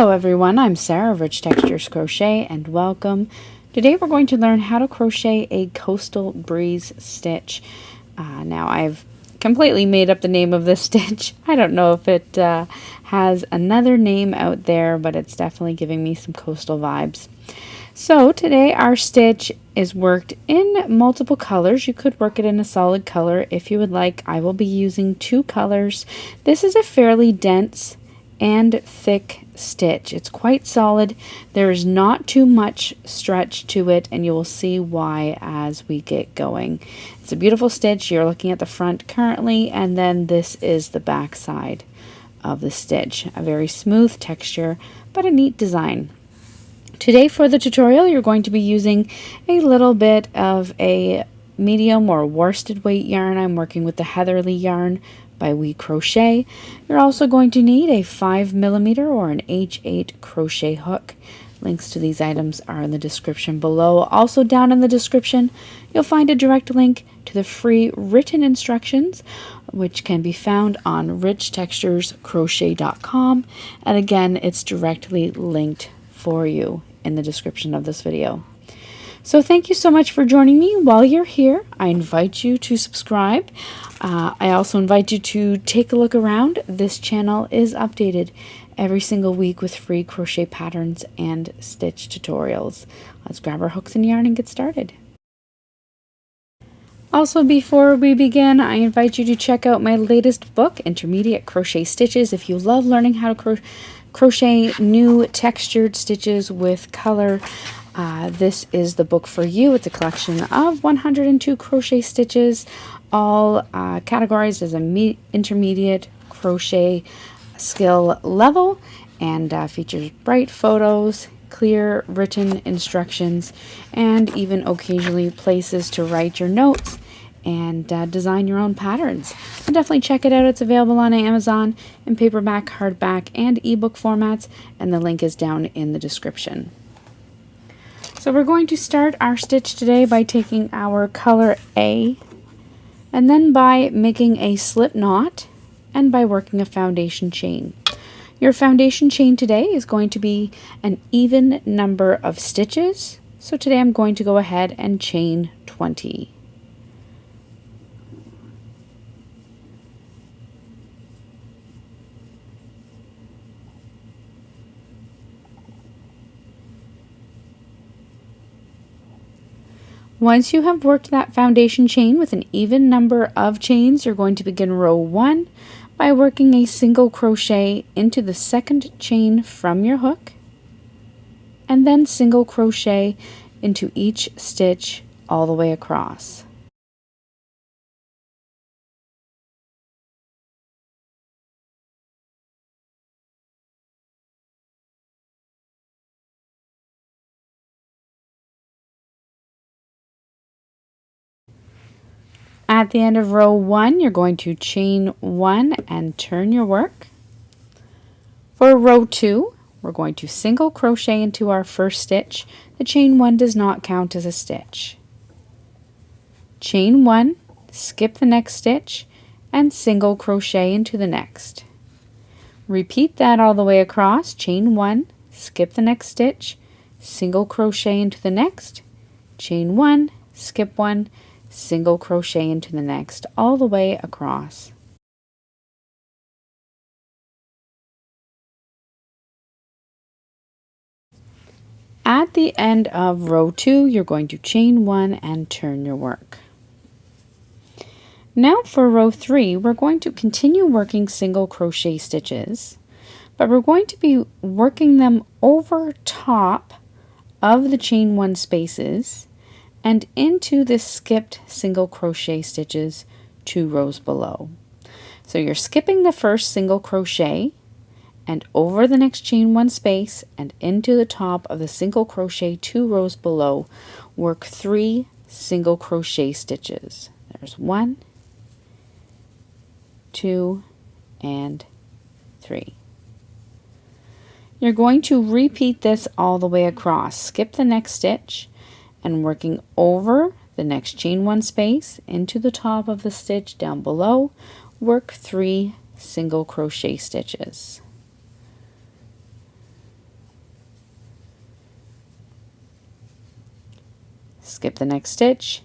Hello everyone, I'm Sarah of Rich Textures Crochet and welcome. Today we're going to learn how to crochet a coastal breeze stitch. Now I've completely made up the name of this stitch. I don't know if it has another name out there, but it's definitely giving me some coastal vibes. So today our stitch is worked in multiple colors. You could work it in a solid color if you would like. I will be using two colors. This is a fairly dense and thick stitch. It's quite solid. There is not too much stretch to it, and you will see why as we get going. It's a beautiful stitch. You're looking at the front currently, and then this is the back side of the stitch. A very smooth texture, but a neat design. Today for the tutorial, you're going to be using a little bit of a medium or worsted weight yarn. I'm working with the Heatherly yarn by We Crochet. You're also going to need a 5mm or an H8 crochet hook. Links to these items are in the description below. Also down in the description, you'll find a direct link to the free written instructions, which can be found on richtexturescrochet.com. And again, it's directly linked for you in the description of this video. So thank you so much for joining me. While you're here, I invite you to subscribe. I also invite you to take a look around. This channel is updated every single week with free crochet patterns and stitch tutorials. Let's grab our hooks and yarn and get started. Also, before we begin, I invite you to check out my latest book, Intermediate Crochet Stitches. If you love learning how to crochet new textured stitches with color, this is the book for you. It's a collection of 102 crochet stitches, all categorized as an intermediate crochet skill level, and features bright photos, clear written instructions, and even occasionally places to write your notes and design your own patterns. So definitely check it out. It's available on Amazon in paperback, hardback, and ebook formats, and the link is down in the description. So we're going to start our stitch today by taking our color A, and then by making a slip knot, and by working a foundation chain. Your foundation chain today is going to be an even number of stitches. So today I'm going to go ahead and chain 20. Once you have worked that foundation chain with an even number of chains, you're going to begin row 1 by working a single crochet into the second chain from your hook, and then single crochet into each stitch all the way across. At the end of row 1, you're going to chain 1 and turn your work. For row 2, we're going to single crochet into our first stitch. The chain 1 does not count as a stitch. Chain 1, skip the next stitch, and single crochet into the next. Repeat that all the way across. Chain 1, skip the next stitch, single crochet into the next, chain 1, skip 1, single crochet into the next, all the way across. At the end of row 2, you're going to chain 1 and turn your work. Now for row 3, we're going to continue working single crochet stitches, but we're going to be working them over top of the chain 1 spaces and into the skipped single crochet stitches 2 rows below. So you're skipping the first single crochet and over the next chain 1 space and into the top of the single crochet 2 rows below. Work 3 single crochet stitches. There's 1, 2, and 3. You're going to repeat this all the way across. Skip the next stitch and working over the next chain 1 space into the top of the stitch down below, work 3 single crochet stitches. skip the next stitch,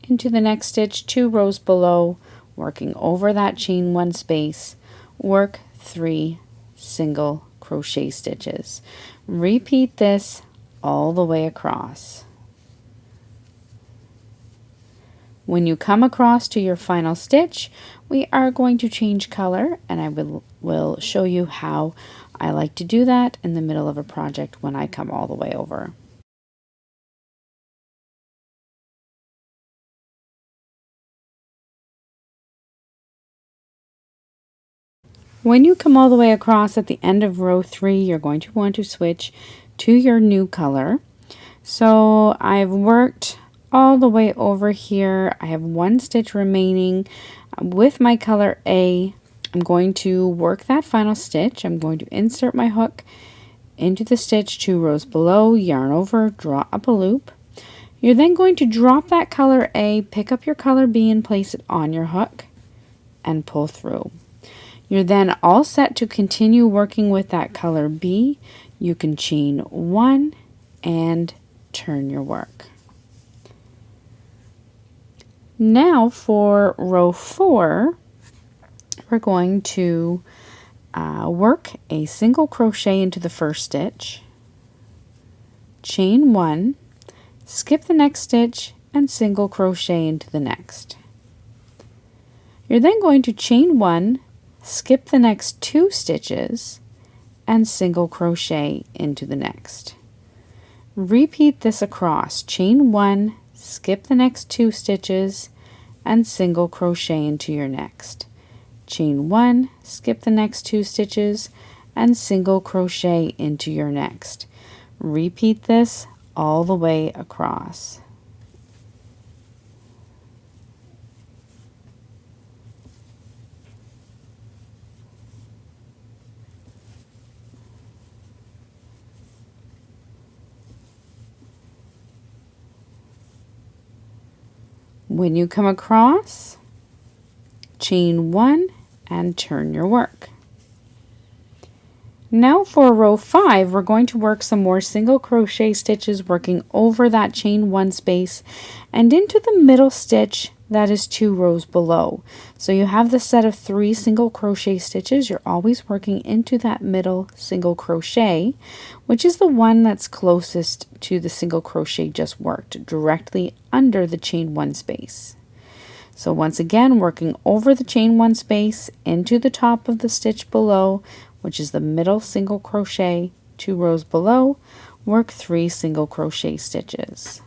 into the next stitch 2 rows below, working over that chain 1 space, work 3 single crochet stitches. Repeat this all the way across. When you come across to your final stitch, we are going to change color, and I will show you how I like to do that in the middle of a project when I come all the way over. When you come all the way across at the end of row 3, you're going to want to switch to your new color. So I've worked all the way over here. I have 1 stitch remaining with my color A. I'm going to work that final stitch. I'm going to insert my hook into the stitch 2 rows below, yarn over, draw up a loop. You're then going to drop that color A, pick up your color B and place it on your hook and pull through. You're then all set to continue working with that color B. You can chain 1 and turn your work. Now for row 4, we're going to work a single crochet into the first stitch, chain 1, skip the next stitch, and single crochet into the next. You're then going to chain 1, skip the next 2 stitches, and single crochet into the next. Repeat this across, chain 1, skip the next 2 stitches, and single crochet into your next. Chain 1, skip the next 2 stitches, and single crochet into your next. Repeat this all the way across. When you come across, chain 1 and turn your work. Now for row 5, we're going to work some more single crochet stitches working over that chain 1 space and into the middle stitch that is 2 rows below. So you have the set of 3 single crochet stitches. You're always working into that middle single crochet, which is the one that's closest to the single crochet just worked, directly under the chain 1 space. So once again, working over the chain 1 space into the top of the stitch below, which is the middle single crochet, 2 rows below, work 3 single crochet stitches.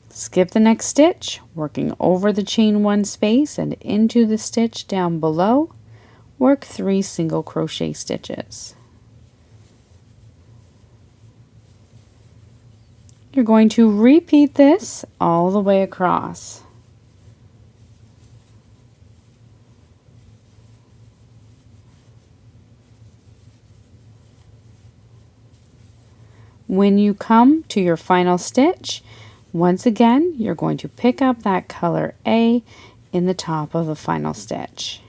Skip the next stitch, working over the chain 1 space and into the stitch down below, work 3 single crochet stitches. You're going to repeat this all the way across. When you come to your final stitch, once again, you're going to pick up that color A in the top of the final stitch.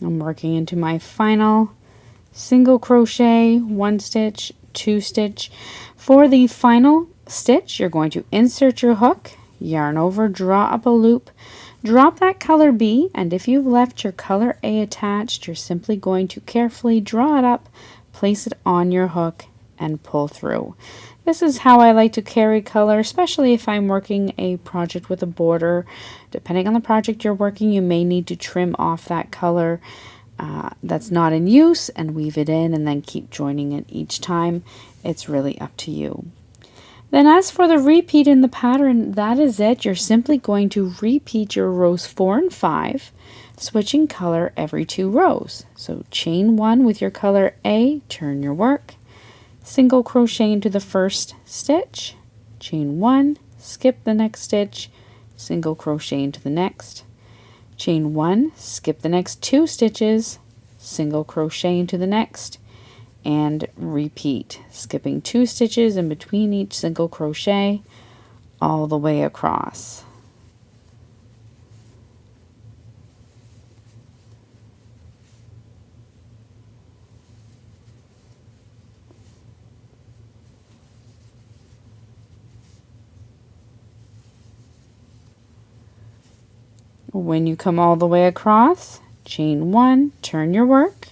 I'm working into my final single crochet, 1 stitch, 2 stitch. For the final stitch, you're going to insert your hook, yarn over, draw up a loop, drop that color B, and if you've left your color A attached, you're simply going to carefully draw it up, place it on your hook, and pull through. This is how I like to carry color, especially if I'm working a project with a border. Depending on the project you're working, you may need to trim off that color that's not in use and weave it in and then keep joining it each time. It's really up to you. Then as for the repeat in the pattern, that is it. You're simply going to repeat your rows 4 and 5, switching color every 2 rows. So chain 1 with your color A, turn your work, single crochet into the first stitch, chain 1, skip the next stitch, single crochet into the next, chain 1, skip the next 2 stitches, single crochet into the next, and repeat, skipping 2 stitches in between each single crochet all the way across. When you come all the way across, chain 1, turn your work,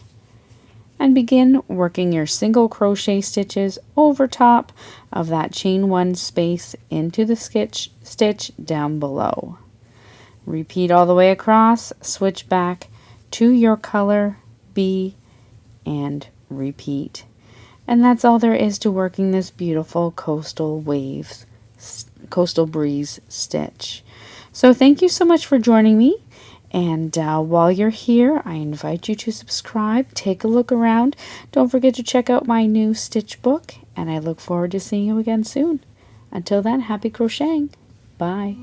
and begin working your single crochet stitches over top of that chain 1 space into the stitch down below. Repeat all the way across, switch back to your color B, and repeat. And that's all there is to working this beautiful coastal breeze stitch. So thank you so much for joining me, and while you're here, I invite you to subscribe, take a look around. Don't forget to check out my new stitch book, and I look forward to seeing you again soon. Until then, happy crocheting. Bye.